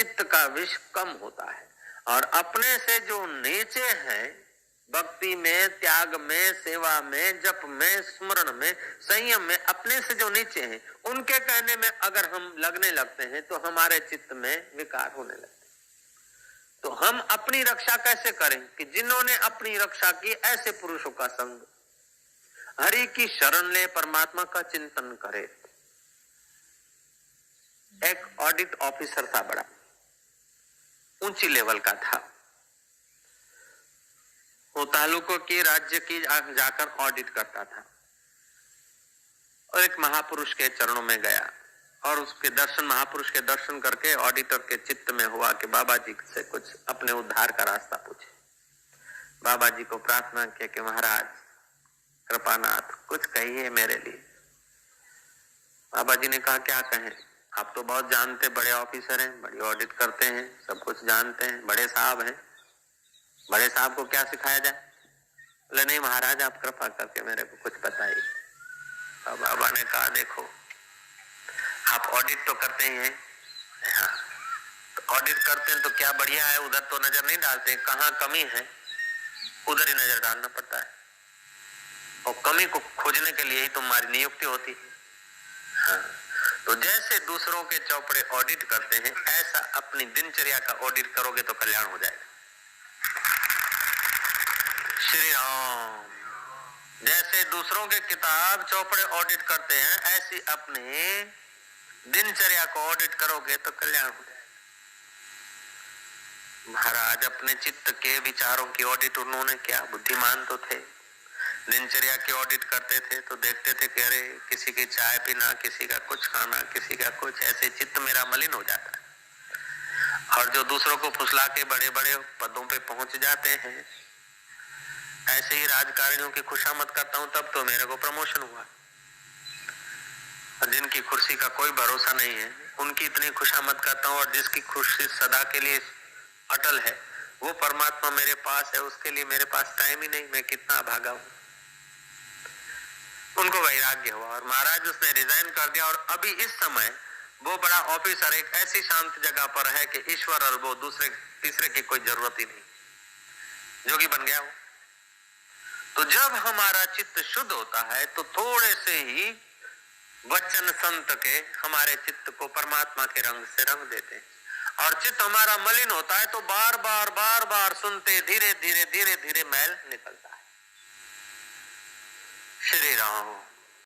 चित्त का विष कम होता है। और अपने से जो नीचे हैं, भक्ति में, त्याग में, सेवा में, जप में, स्मरण में, संयम में, अपने से जो नीचे हैं, उनके कहने में अगर हम लगने लगते हैं तो हमारे चित्त में विकार होने लगते हैं। तो हम अपनी रक्षा कैसे करें कि जिन्होंने अपनी रक्षा की, ऐसे पुरुषों का संग, हरि की शरण ले, परमात्मा का चिंतन करे। एक ऑडिट ऑफिसर था, बड़ा ऊंची लेवल का था। वो तालुकों की, राज्य की जाकर ऑडिट करता था। और एक महापुरुष के चरणों में गया और उसके दर्शन, महापुरुष के दर्शन करके ऑडिटर के चित्त में हुआ कि बाबा जी से कुछ अपने उद्धार का रास्ता पूछे। बाबा जी को प्रार्थना किया कि महाराज कृपानाथ कुछ कहिए मेरे लिए। बाबा जी ने कहा क्या कहें, आप तो बहुत जानते, बड़े ऑफिसर हैं, बड़ी ऑडिट करते हैं, सब कुछ जानते हैं, बड़े साहब हैं, बड़े साहब को क्या सिखाया जाए। बोले नहीं महाराज, आप कृपा करके मेरे को कुछ बताइए। तो बाबा ने कहा देखो, आप ऑडिट तो करते ही हैं, हाँ, तो ऑडिट करते हैं तो क्या बढ़िया है, उधर तो नजर नहीं डालते, कहाँ कमी है उधर ही नजर डालना पड़ता है, और कमी को खोजने के लिए ही तुम्हारी नियुक्ति होती है। हाँ, तो जैसे दूसरों के चौपड़े ऑडिट करते हैं, ऐसा अपनी दिनचर्या का ऑडिट करोगे तो कल्याण हो जाएगा। श्री राम। जैसे दूसरों के किताब चौपड़े ऑडिट करते हैं, ऐसी अपनी दिनचर्या को ऑडिट करोगे तो कल्याण हो जाएगा। महाराज अपने चित्त के विचारों की ऑडिट उन्होंने किया, बुद्धिमान तो थे, दिनचर्या की ऑडिट करते थे तो देखते थे कि अरे किसी की चाय पीना, किसी का कुछ खाना, किसी का कुछ, ऐसे चित्त मेरा मलिन हो जाता है। और जो दूसरों को फुसला के बड़े बड़े पदों पे पहुंच जाते हैं, ऐसे ही राजकारणियों की खुशामद करता हूं तब तो मेरे को प्रमोशन हुआ। और जिनकी कुर्सी का कोई भरोसा नहीं है, उनकी इतनी खुशामद करता हूं, और जिसकी खुशी सदा के लिए अटल है, वो परमात्मा मेरे पास है, उसके लिए मेरे पास टाइम ही नहीं, मैं कितना भागा हूं। उनको वैराग्य हुआ और महाराज उसने रिजाइन कर दिया। और अभी इस समय वो बड़ा ऑफिसर एक ऐसी शांत जगह पर है कि ईश्वर और वो दूसरे तीसरे की कोई जरूरत ही नहीं, जोगी बन गया वो। तो जब हमारा चित्त शुद्ध होता है तो थोड़े से ही वचन संत के हमारे चित्त को परमात्मा के रंग से रंग देते हैं। और चित्त हमारा मलिन होता है तो बार बार सुनते धीरे धीरे मैल निकलता है। श्री राम।